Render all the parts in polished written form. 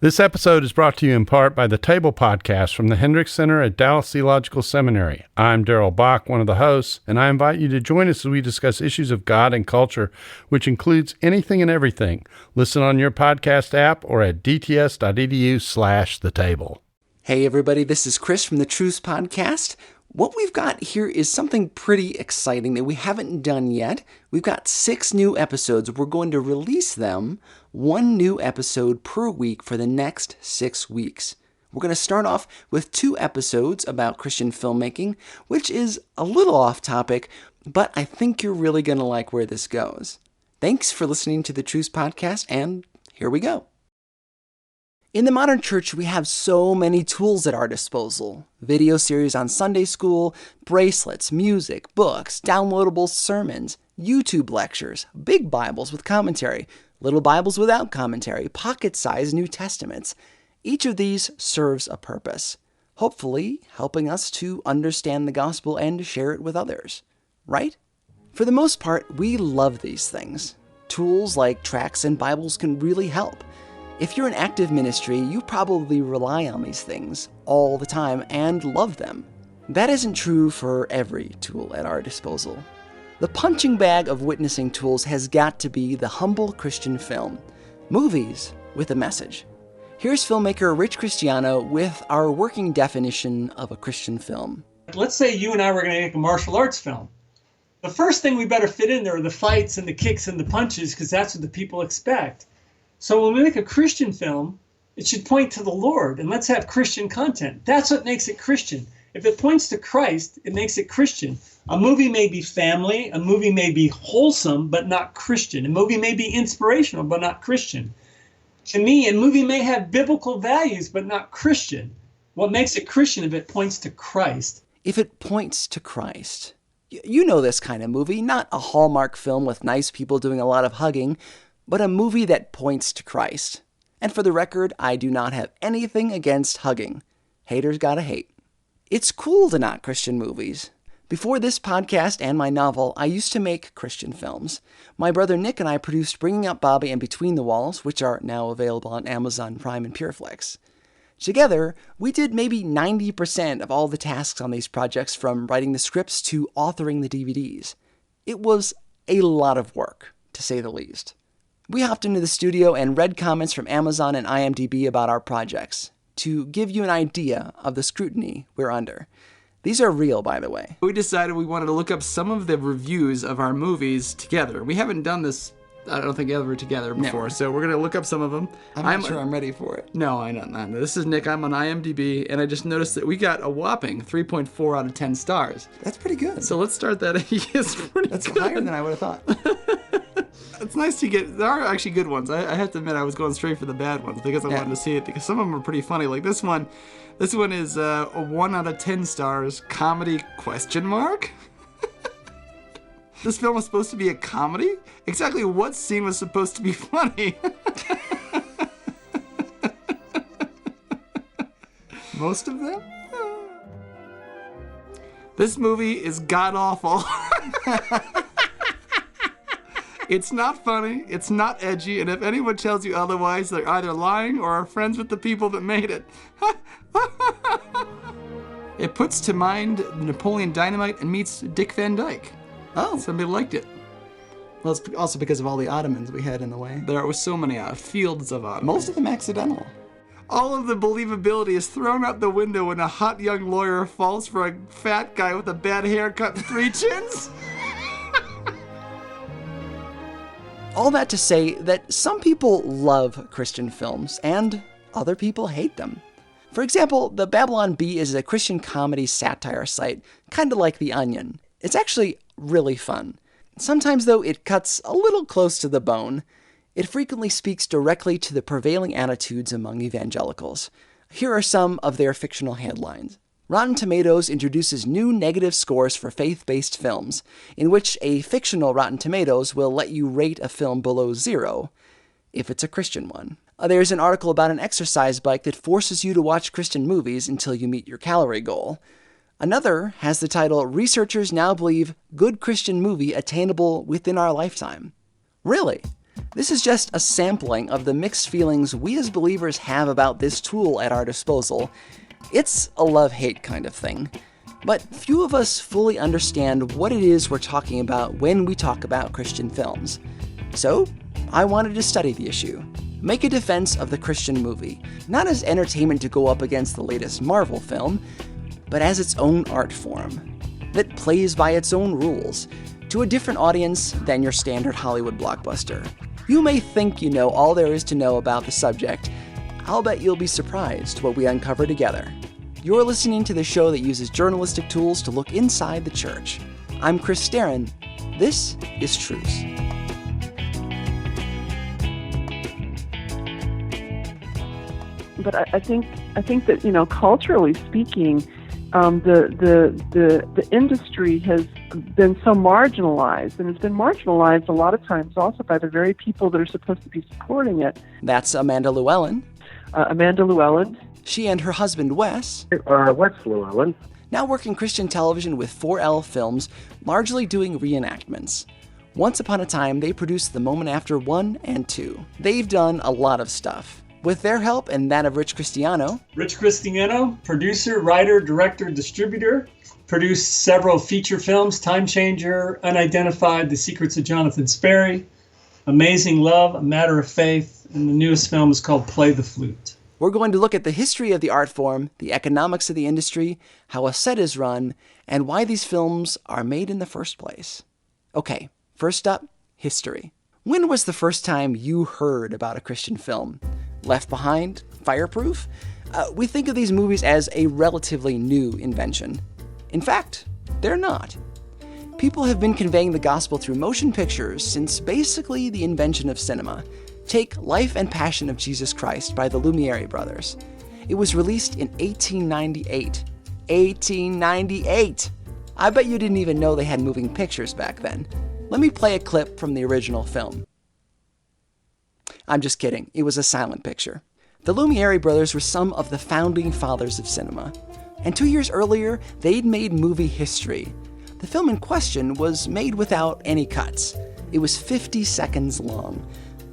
This episode is brought to you in part by the Table Podcast from the Hendricks Center at Dallas Theological Seminary. I'm Darrell Bach, one of the hosts, and I invite you to join us as we discuss issues of God and culture, which includes anything and everything. Listen on your podcast app or at dts.edu/thetable. Hey everybody, this is Chris from the Truth Podcast. What we've got here is something pretty exciting that we haven't done yet. We've got 6 new episodes. We're going to release them, 1 new episode per week for the next 6 weeks. We're going to start off with 2 episodes about Christian filmmaking, which is a little off topic, but I think you're really going to like where this goes. Thanks for listening to the Truth Podcast, and here we go. In the modern church, we have so many tools at our disposal. Video series on Sunday school, bracelets, music, books, downloadable sermons, YouTube lectures, big Bibles with commentary, little Bibles without commentary, pocket-sized New Testaments. Each of these serves a purpose, hopefully helping us to understand the gospel and share it with others, right? For the most part, we love these things. Tools like tracts and Bibles can really help. If you're an active ministry, you probably rely on these things all the time and love them. That isn't true for every tool at our disposal. The punching bag of witnessing tools has got to be the humble Christian film. Movies with a message. Here's filmmaker Rich Christiano with our working definition of a Christian film. Let's say you and I were going to make a martial arts film. The first thing we better fit in there are the fights and the kicks and the punches, because that's what the people expect. So when we make a Christian film, it should point to the Lord, and let's have Christian content. That's what makes it Christian. If it points to Christ, it makes it Christian. A movie may be family, a movie may be wholesome, but not Christian. A movie may be inspirational, but not Christian. To me, a movie may have biblical values, but not Christian. What makes it Christian if it points to Christ? If it points to Christ. You know this kind of movie, not a Hallmark film with nice people doing a lot of hugging, but a movie that points to Christ. And for the record, I do not have anything against hugging. Haters gotta hate. It's cool to not Christian movies. Before this podcast and my novel, I used to make Christian films. My brother Nick and I produced Bringing Up Bobby and Between the Walls, which are now available on Amazon Prime and Pureflix. Together, we did maybe 90% of all the tasks on these projects, from writing the scripts to authoring the DVDs. It was a lot of work, to say the least. We hopped into the studio and read comments from Amazon and IMDb about our projects to give you an idea of the scrutiny we're under. These are real, by the way. We decided we wanted to look up some of the reviews of our movies together. We haven't done this, I don't think, ever together before, Never. So we're going to look up some of them. I'm not sure I'm ready for it. No, I don't. This is Nick. I'm on IMDb, and I just noticed that we got a whopping 3.4 out of 10 stars. That's pretty good. So let's start that. Yes, pretty That's good. higher than I would have thought. It's nice to get, there are actually good ones. I have to admit I was going straight for the bad ones because I wanted to see it, because some of them are pretty funny. Like this one is a 1 out of 10 stars, comedy ? This film was supposed to be a comedy? Exactly what scene was supposed to be funny? Most of them? This movie is god-awful. It's not funny, it's not edgy, and if anyone tells you otherwise, they're either lying or are friends with the people that made it. It puts to mind Napoleon Dynamite and meets Dick Van Dyke. Oh. Somebody liked it. Well, it's also because of all the Ottomans we had in the way. There were so many fields of Ottomans. Most of them accidental. All of the believability is thrown out the window when a hot young lawyer falls for a fat guy with a bad haircut and 3 chins. All that to say that some people love Christian films and other people hate them. For example, the Babylon Bee is a Christian comedy satire site, kind of like The Onion. It's actually really fun. Sometimes, though, it cuts a little close to the bone. It frequently speaks directly to the prevailing attitudes among evangelicals. Here are some of their fictional headlines. Rotten Tomatoes introduces new negative scores for faith-based films, in which a fictional Rotten Tomatoes will let you rate a film below 0 if it's a Christian one. There's an article about an exercise bike that forces you to watch Christian movies until you meet your calorie goal. Another has the title, Researchers Now Believe Good Christian Movie Attainable Within Our Lifetime. Really? This is just a sampling of the mixed feelings we as believers have about this tool at our disposal. It's a love-hate kind of thing. But few of us fully understand what it is we're talking about when we talk about Christian films. So, I wanted to study the issue. Make a defense of the Christian movie, not as entertainment to go up against the latest Marvel film, but as its own art form, that plays by its own rules, to a different audience than your standard Hollywood blockbuster. You may think you know all there is to know about the subject. I'll bet you'll be surprised what we uncover together. You're listening to the show that uses journalistic tools to look inside the church. I'm Chris Staron. This is Truce. But I think that, culturally speaking, the industry has been so marginalized, and it's been marginalized a lot of times also by the very people that are supposed to be supporting it. That's Amanda Llewellyn. Amanda Llewellyn. She and her husband, Wes, Wes Llewellyn, now work in Christian television with 4L Films, largely doing reenactments. Once upon a time, they produced The Moment After 1 and 2. They've done a lot of stuff. With their help and that of Rich Christiano. Rich Christiano, producer, writer, director, distributor, produced several feature films, Time Changer, Unidentified, The Secrets of Jonathan Sperry, Amazing Love, A Matter of Faith, and the newest film is called Play the Flute. We're going to look at the history of the art form, the economics of the industry, how a set is run, and why these films are made in the first place. Okay, first up, history. When was the first time you heard about a Christian film? Left Behind? Fireproof? We think of these movies as a relatively new invention. In fact, they're not. People have been conveying the gospel through motion pictures since basically the invention of cinema. Take Life and Passion of Jesus Christ by the Lumiere brothers. It was released in 1898. 1898! I bet you didn't even know they had moving pictures back then. Let me play a clip from the original film. I'm just kidding, it was a silent picture. The Lumiere brothers were some of the founding fathers of cinema. And 2 years earlier, they'd made movie history. The film in question was made without any cuts. It was 50 seconds long.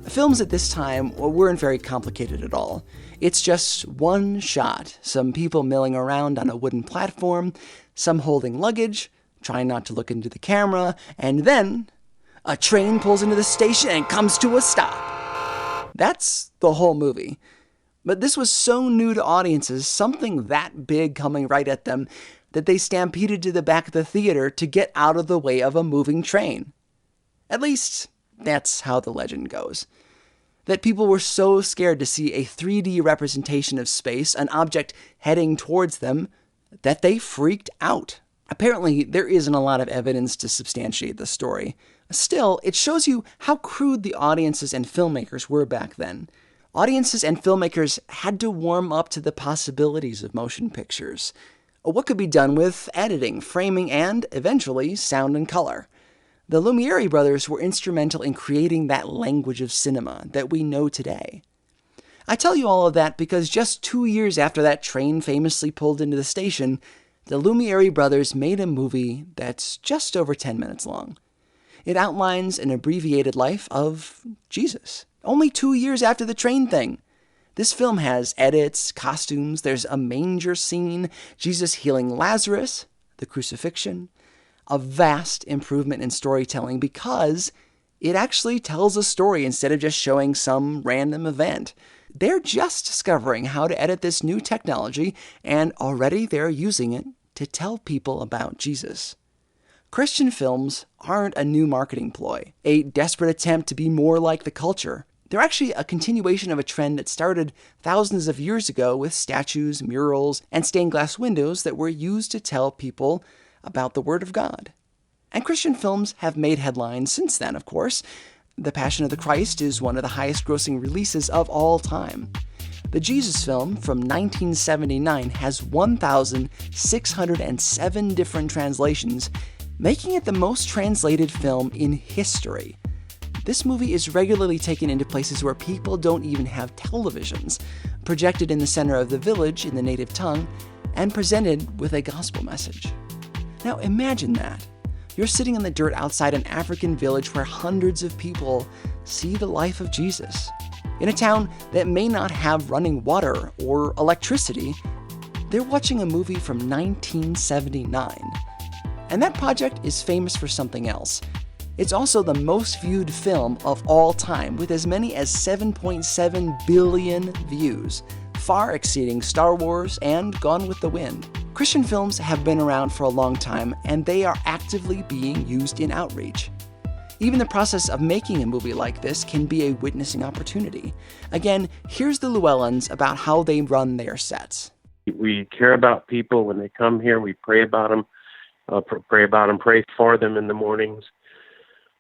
Films at this time weren't very complicated at all. It's just one shot, some people milling around on a wooden platform, some holding luggage, trying not to look into the camera, and then a train pulls into the station and comes to a stop. That's the whole movie. But this was so new to audiences, something that big coming right at them, that they stampeded to the back of the theater to get out of the way of a moving train. At least, that's how the legend goes. That people were so scared to see a 3D representation of space, an object heading towards them, that they freaked out. Apparently, there isn't a lot of evidence to substantiate the story. Still, it shows you how crude the audiences and filmmakers were back then. Audiences and filmmakers had to warm up to the possibilities of motion pictures. What could be done with editing, framing, and, eventually, sound and color. The Lumiere brothers were instrumental in creating that language of cinema that we know today. I tell you all of that because just 2 years after that train famously pulled into the station, the Lumiere brothers made a movie that's just over 10 minutes long. It outlines an abbreviated life of Jesus, only 2 years after the train thing. This film has edits, costumes, there's a manger scene, Jesus healing Lazarus, the crucifixion, a vast improvement in storytelling because it actually tells a story instead of just showing some random event. They're just discovering how to edit this new technology, and already they're using it to tell people about Jesus. Christian films aren't a new marketing ploy, a desperate attempt to be more like the culture. They're actually a continuation of a trend that started thousands of years ago with statues, murals, and stained glass windows that were used to tell people about the Word of God. And Christian films have made headlines since then, of course. The Passion of the Christ is one of the highest grossing releases of all time. The Jesus film from 1979 has 1,607 different translations, making it the most translated film in history. This movie is regularly taken into places where people don't even have televisions, projected in the center of the village in the native tongue, and presented with a gospel message. Now imagine that. You're sitting in the dirt outside an African village where hundreds of people see the life of Jesus. In a town that may not have running water or electricity, they're watching a movie from 1979. And that project is famous for something else. It's also the most viewed film of all time, with as many as 7.7 billion views, far exceeding Star Wars and Gone with the Wind. Christian films have been around for a long time, and they are actively being used in outreach. Even the process of making a movie like this can be a witnessing opportunity. Again, here's the Llewellyns about how they run their sets. We care about people when they come here. We pray about them, pray for them in the mornings.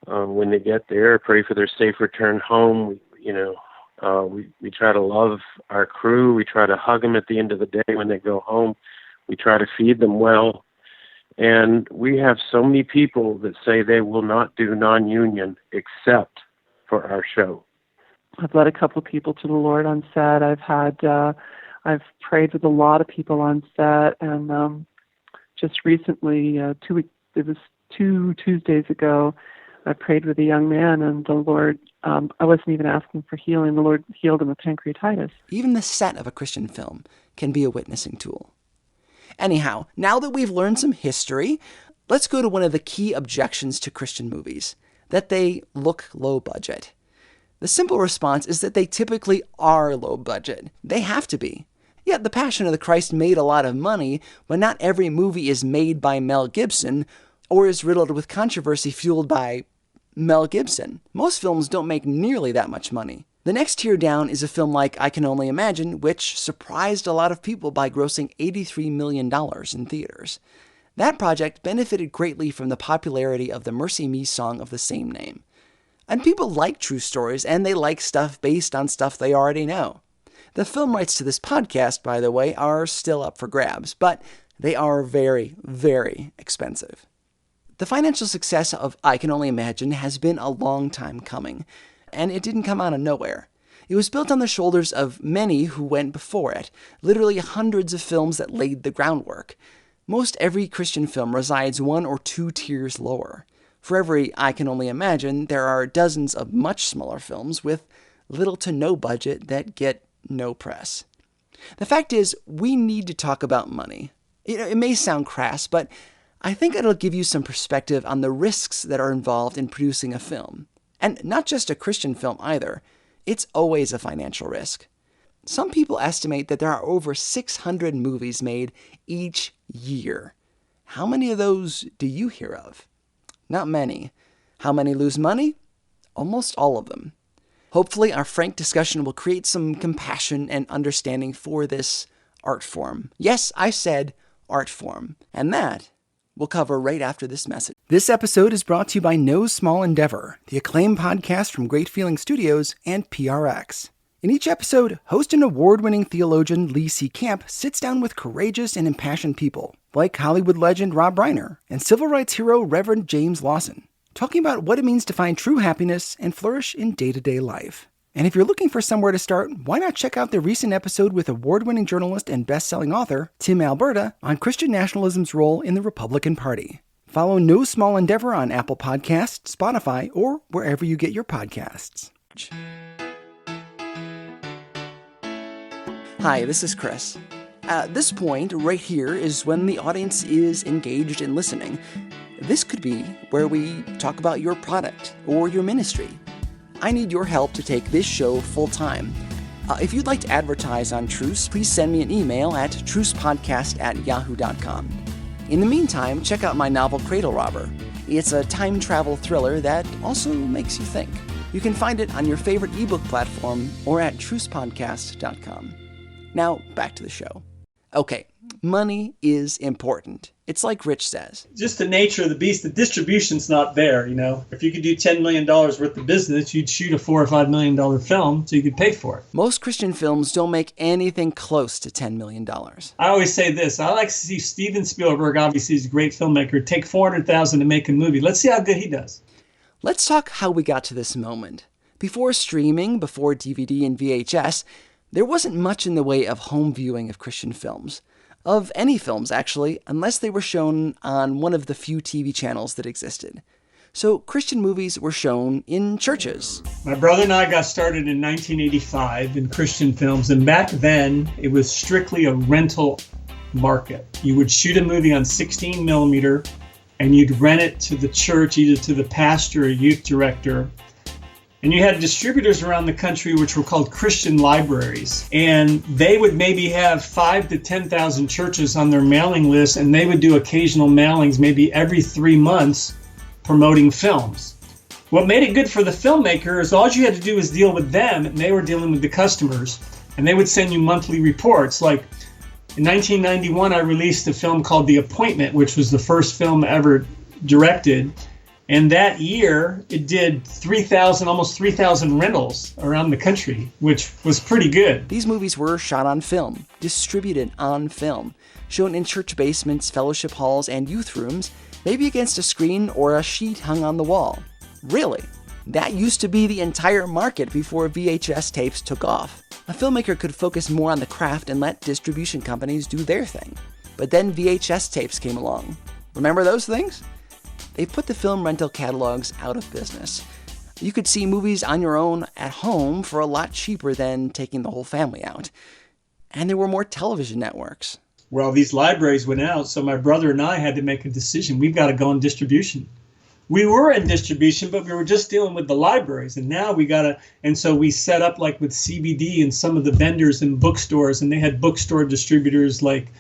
When they get there, pray for their safe return home. We try to love our crew. We try to hug them at the end of the day when they go home. We try to feed them well. And we have so many people that say they will not do non-union except for our show. I've led a couple of people to the Lord on set. I've prayed with a lot of people on set, and just recently, it was 2 Tuesdays ago, I prayed with a young man, and the Lord, I wasn't even asking for healing. The Lord healed him of pancreatitis. Even the set of a Christian film can be a witnessing tool. Anyhow, now that we've learned some history, let's go to one of the key objections to Christian movies, that they look low budget. The simple response is that they typically are low budget. They have to be. Yet The Passion of the Christ made a lot of money, but not every movie is made by Mel Gibson or is riddled with controversy fueled by Mel Gibson. Most films don't make nearly that much money. The next tier down is a film like I Can Only Imagine, which surprised a lot of people by grossing $83 million in theaters. That project benefited greatly from the popularity of the Mercy Me song of the same name. And people like true stories, and they like stuff based on stuff they already know. The film rights to this podcast, by the way, are still up for grabs, but they are very, very expensive. The financial success of I Can Only Imagine has been a long time coming, and it didn't come out of nowhere. It was built on the shoulders of many who went before it, literally hundreds of films that laid the groundwork. Most every Christian film resides 1 or 2 tiers lower. For every I Can Only Imagine, there are dozens of much smaller films with little to no budget that get no press. The fact is, we need to talk about money. It may sound crass, but I think it'll give you some perspective on the risks that are involved in producing a film. And not just a Christian film either. It's always a financial risk. Some people estimate that there are over 600 movies made each year. How many of those do you hear of? Not many. How many lose money? Almost all of them. Hopefully, our frank discussion will create some compassion and understanding for this art form. Yes, I said art form. And that we'll cover right after this message. This episode is brought to you by No Small Endeavor, the acclaimed podcast from Great Feeling Studios and PRX. In each episode, host and award-winning theologian Lee C. Camp sits down with courageous and impassioned people, like Hollywood legend Rob Reiner and civil rights hero Reverend James Lawson, talking about what it means to find true happiness and flourish in day-to-day life. And if you're looking for somewhere to start, why not check out the recent episode with award-winning journalist and best-selling author Tim Alberta on Christian nationalism's role in the Republican Party. Follow No Small Endeavor on Apple Podcasts, Spotify, or wherever you get your podcasts. Hi, this is Chris. At this point, right here, is when the audience is engaged in listening. This could be where we talk about your product or your ministry. I need your help to take this show full-time. If you'd like to advertise on Truce, please send me an email at trucepodcast@yahoo.com. In the meantime, check out my novel Cradle Robber. It's a time travel thriller that also makes you think. You can find it on your favorite ebook platform or at trucepodcast.com. Now, back to the show. Okay, money is important. It's like Rich says. Just the nature of the beast, the distribution's not there, If you could do $10 million worth of business, you'd shoot a $4 or $5 million film so you could pay for it. Most Christian films don't make anything close to $10 million. I always say this. I like to see Steven Spielberg, obviously he's a great filmmaker, take $400,000 to make a movie. Let's see how good he does. Let's talk how we got to this moment. Before streaming, before DVD and VHS, there wasn't much in the way of home viewing of Christian films. of any films actually, unless they were shown on one of the few TV channels that existed. So Christian movies were shown in churches. My brother and I got started in 1985 in Christian films, and back then it was strictly a rental market. You would shoot a movie on 16 millimeter and you'd rent it to the church, either to the pastor or youth director. And you had distributors around the country which were called Christian libraries. And they would maybe have 5,000 to 10,000 churches on their mailing list, and they would do occasional mailings maybe every 3 months promoting films. What made it good for the filmmaker is all you had to do was deal with them, and they were dealing with the customers. And they would send you monthly reports. Like in 1991, I released a film called The Appointment, which was the first film ever directed. And that year, it did almost 3,000 rentals around the country, which was pretty good. These movies were shot on film, distributed on film, shown in church basements, fellowship halls, and youth rooms, maybe against a screen or a sheet hung on the wall. Really? That used to be the entire market before VHS tapes took off. A filmmaker could focus more on the craft and let distribution companies do their thing. But then VHS tapes came along. Remember those things? They put the film rental catalogs out of business. You could see movies on your own at home for a lot cheaper than taking the whole family out. And there were more television networks. Well, these libraries went out, so my brother and I had to make a decision. We've got to go in distribution. We were in distribution, but we were just dealing with the libraries. And now and so we set up like with CBD and some of the vendors in bookstores, and they had bookstore distributors like,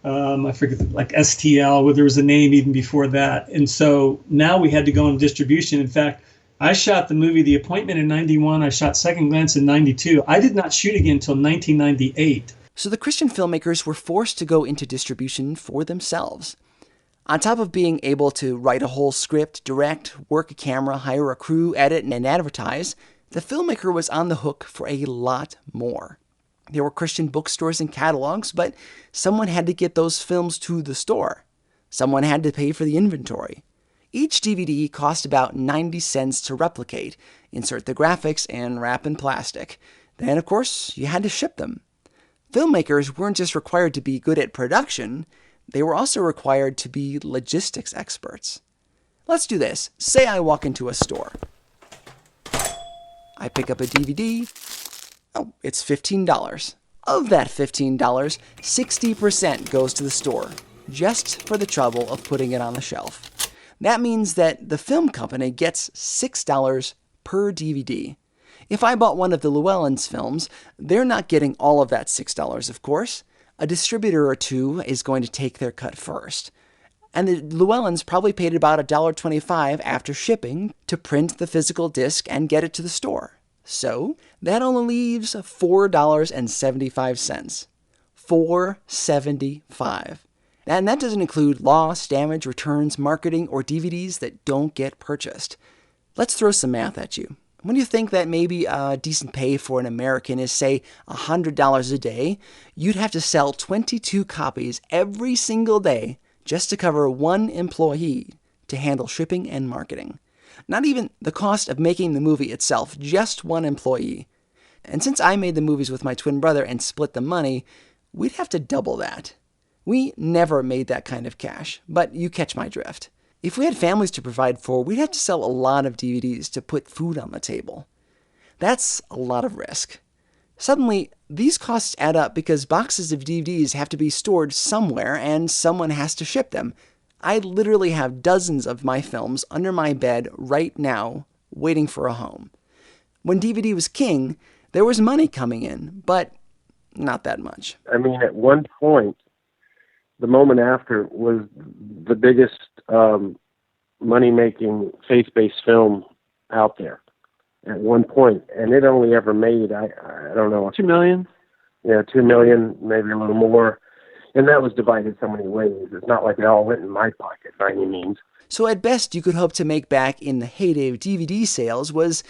I forget, like STL, where there was a name even before that. And so now we had to go in distribution. In fact, I shot the movie The Appointment in 91. I shot Second Glance in 92. I did not shoot again until 1998. So the Christian filmmakers were forced to go into distribution for themselves. On top of being able to write a whole script, direct, work a camera, hire a crew, edit, and advertise, the filmmaker was on the hook for a lot more. There were Christian bookstores and catalogs, but someone had to get those films to the store. Someone had to pay for the inventory. Each DVD cost about 90 cents to replicate, insert the graphics, and wrap in plastic. Then, of course, you had to ship them. Filmmakers weren't just required to be good at production, they were also required to be logistics experts. Let's do this. Say I walk into a store. I pick up a DVD. Oh, it's $15. Of that $15, 60% goes to the store, just for the trouble of putting it on the shelf. That means that the film company gets $6 per DVD. If I bought one of the Llewellyn's films, they're not getting all of that $6, of course. A distributor or two is going to take their cut first. And the Llewellyns probably paid about $1.25 after shipping to print the physical disc and get it to the store. So that only leaves $4.75. $4.75. And that doesn't include loss, damage, returns, marketing, or DVDs that don't get purchased. Let's throw some math at you. When you think that maybe a decent pay for an American is, say, $100 a day, you'd have to sell 22 copies every single day just to cover one employee to handle shipping and marketing. Not even the cost of making the movie itself, just one employee. And since I made the movies with my twin brother and split the money, we'd have to double that. We never made that kind of cash, but you catch my drift. If we had families to provide for, we'd have to sell a lot of DVDs to put food on the table. That's a lot of risk. Suddenly, these costs add up because boxes of DVDs have to be stored somewhere and someone has to ship them. I literally have dozens of my films under my bed right now, waiting for a home. When DVD was king, there was money coming in, but not that much. I mean, at one point, the moment after was the biggest money-making faith-based film out there at one point, and it only ever made, I don't know, $2 million? Yeah, $2 million, maybe a little more, and that was divided so many ways. It's not like it all went in my pocket by any means. So at best, you could hope to make back in the heyday of DVD sales was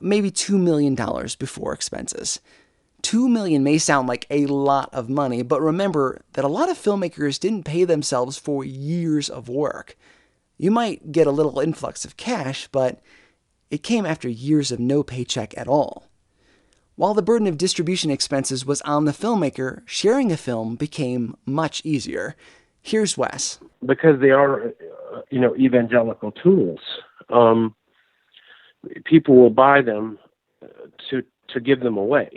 maybe $2 million before expenses. $2 million may sound like a lot of money, but remember that a lot of filmmakers didn't pay themselves for years of work. You might get a little influx of cash, but it came after years of no paycheck at all. While the burden of distribution expenses was on the filmmaker, sharing a film became much easier. Here's Wes. Because they are, evangelical tools. People will buy them to give them away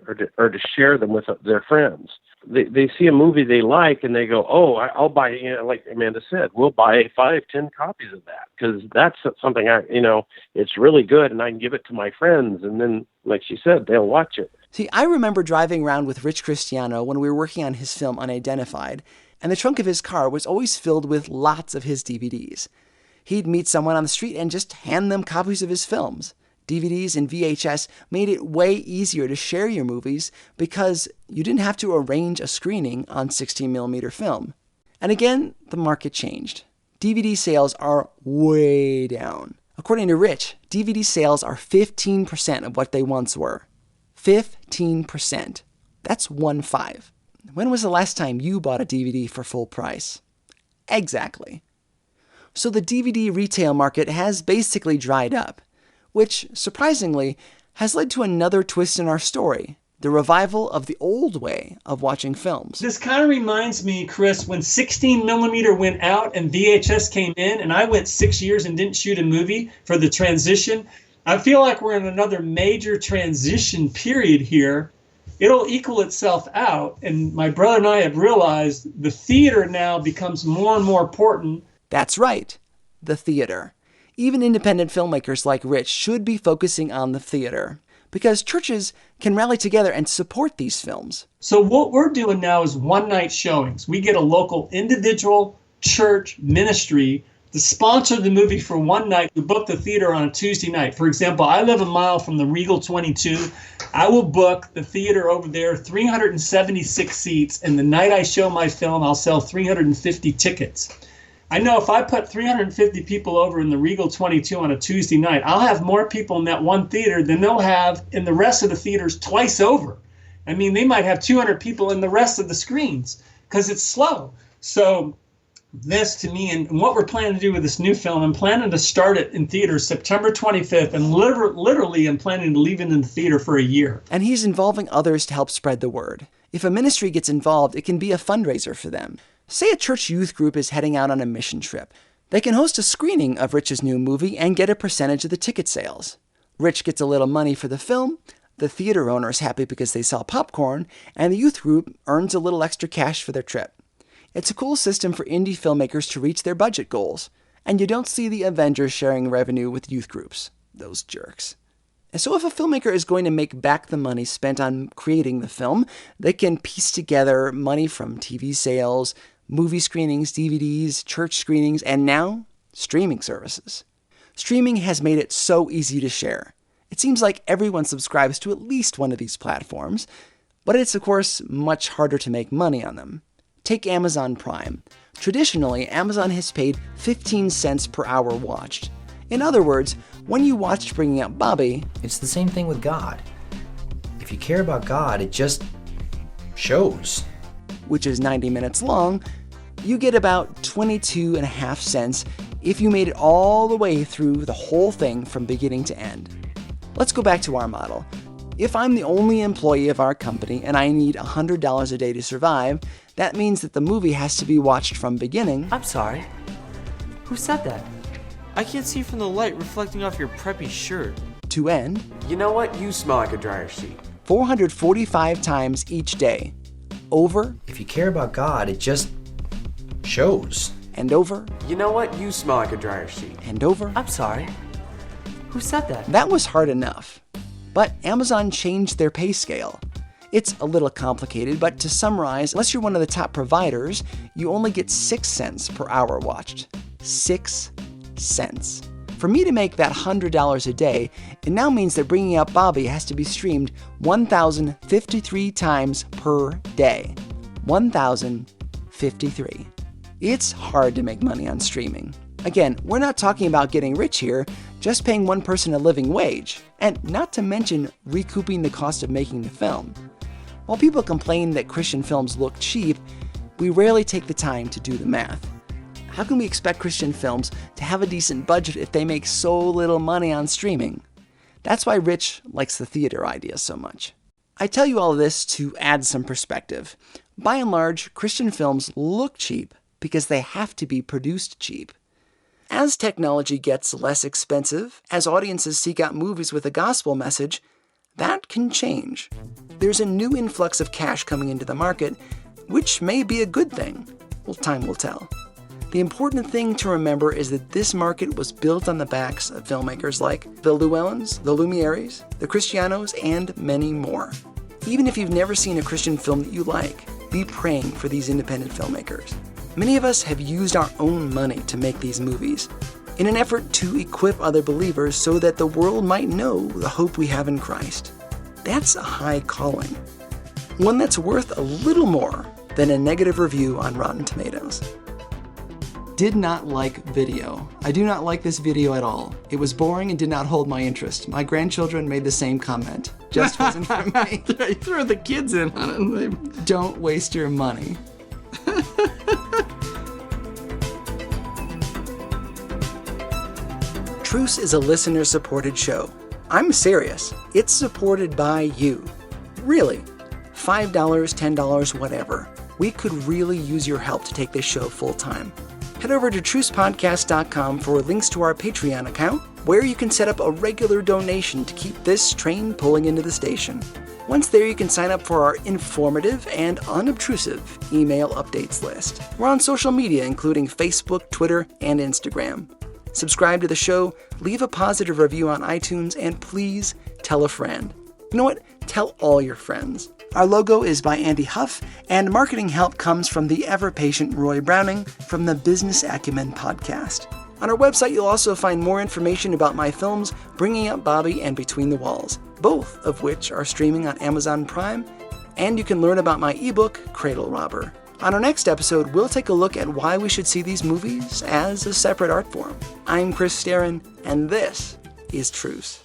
or to share them with their friends. They see a movie they like and they go, oh, I'll buy, like Amanda said, we'll buy 5-10 copies of that because that's something it's really good and I can give it to my friends. And then, like she said, they'll watch it. See, I remember driving around with Rich Christiano when we were working on his film Unidentified, and the trunk of his car was always filled with lots of his DVDs. He'd meet someone on the street and just hand them copies of his films. DVDs and VHS made it way easier to share your movies because you didn't have to arrange a screening on 16mm film. And again, the market changed. DVD sales are way down. According to Rich, DVD sales are 15% of what they once were. 15%. That's 1/5. When was the last time you bought a DVD for full price? Exactly. So the DVD retail market has basically dried up, which, surprisingly, has led to another twist in our story, the revival of the old way of watching films. This kind of reminds me, Chris, when 16mm went out and VHS came in, and I went 6 years and didn't shoot a movie for the transition. I feel like we're in another major transition period here. It'll equal itself out, and my brother and I have realized the theater now becomes more and more important. That's right, the theater. Even independent filmmakers like Rich should be focusing on the theater, because churches can rally together and support these films. So what we're doing now is one-night showings. We get a local individual church ministry to sponsor the movie for one night. We book the theater on a Tuesday night. For example, I live a mile from the Regal 22. I will book the theater over there, 376 seats, and the night I show my film, I'll sell 350 tickets. I know if I put 350 people over in the Regal 22 on a Tuesday night, I'll have more people in that one theater than they'll have in the rest of the theaters twice over. I mean, they might have 200 people in the rest of the screens because it's slow. So this to me, and what we're planning to do with this new film, I'm planning to start it in theaters September 25th, and literally I'm planning to leave it in the theater for a year. And he's involving others to help spread the word. If a ministry gets involved, it can be a fundraiser for them. Say a church youth group is heading out on a mission trip. They can host a screening of Rich's new movie and get a percentage of the ticket sales. Rich gets a little money for the film, the theater owner is happy because they sell popcorn, and the youth group earns a little extra cash for their trip. It's a cool system for indie filmmakers to reach their budget goals, and you don't see the Avengers sharing revenue with youth groups. Those jerks. And so if a filmmaker is going to make back the money spent on creating the film, they can piece together money from TV sales, movie screenings, DVDs, church screenings, and now, streaming services. Streaming has made it so easy to share. It seems like everyone subscribes to at least one of these platforms, but it's of course much harder to make money on them. Take Amazon Prime. Traditionally, Amazon has paid 15 cents per hour watched. In other words, when you watched Bringing Up Bobby, it's the same thing with God. If you care about God, it just shows. Which is 90 minutes long, you get about 22.5 cents if you made it all the way through the whole thing from beginning to end. Let's go back to our model. If I'm the only employee of our company and I need $100 a day to survive, that means that the movie has to be watched from beginning. I'm sorry. Who said that? I can't see from the light reflecting off your preppy shirt. To end. You know what? You smell like a dryer sheet. 445 times each day. Over. If you care about God, it just shows. And over. You know what? You smell like a dryer sheet. And over. I'm sorry. Who said that? That was hard enough. But Amazon changed their pay scale. It's a little complicated, but to summarize, unless you're one of the top providers, you only get 6 cents per hour watched. 6 cents. For me to make that $100 a day, it now means that Bringing Up Bobby has to be streamed 1,053 times per day. 1,053. It's hard to make money on streaming. Again, we're not talking about getting rich here, just paying one person a living wage, and not to mention recouping the cost of making the film. While people complain that Christian films look cheap, we rarely take the time to do the math. How can we expect Christian films to have a decent budget if they make so little money on streaming? That's why Rich likes the theater idea so much. I tell you all this to add some perspective. By and large, Christian films look cheap because they have to be produced cheap. As technology gets less expensive, as audiences seek out movies with a gospel message, that can change. There's a new influx of cash coming into the market, which may be a good thing. Well, time will tell. The important thing to remember is that this market was built on the backs of filmmakers like the Llewellyns, the Lumieres, the Christianos, and many more. Even if you've never seen a Christian film that you like, be praying for these independent filmmakers. Many of us have used our own money to make these movies in an effort to equip other believers so that the world might know the hope we have in Christ. That's a high calling. One that's worth a little more than a negative review on Rotten Tomatoes. Did not like video. I do not like this video at all. It was boring and did not hold my interest. My grandchildren made the same comment. Just wasn't for me. They throw the kids in on it. Don't waste your money. Truce is a listener-supported show. I'm serious. It's supported by you. Really. $5, $10, whatever. We could really use your help to take this show full-time. Head over to trucepodcast.com for links to our Patreon account, where you can set up a regular donation to keep this train pulling into the station. Once there, you can sign up for our informative and unobtrusive email updates list. We're on social media, including Facebook, Twitter, and Instagram. Subscribe to the show, leave a positive review on iTunes, and please tell a friend. You know what? Tell all your friends. Our logo is by Andy Huff, and marketing help comes from the ever-patient Roy Browning from the Business Acumen podcast. On our website, you'll also find more information about my films, Bringing Up Bobby and Between the Walls, both of which are streaming on Amazon Prime, and you can learn about my ebook, Cradle Robber. On our next episode, we'll take a look at why we should see these movies as a separate art form. I'm Chris Starin, and this is Truce.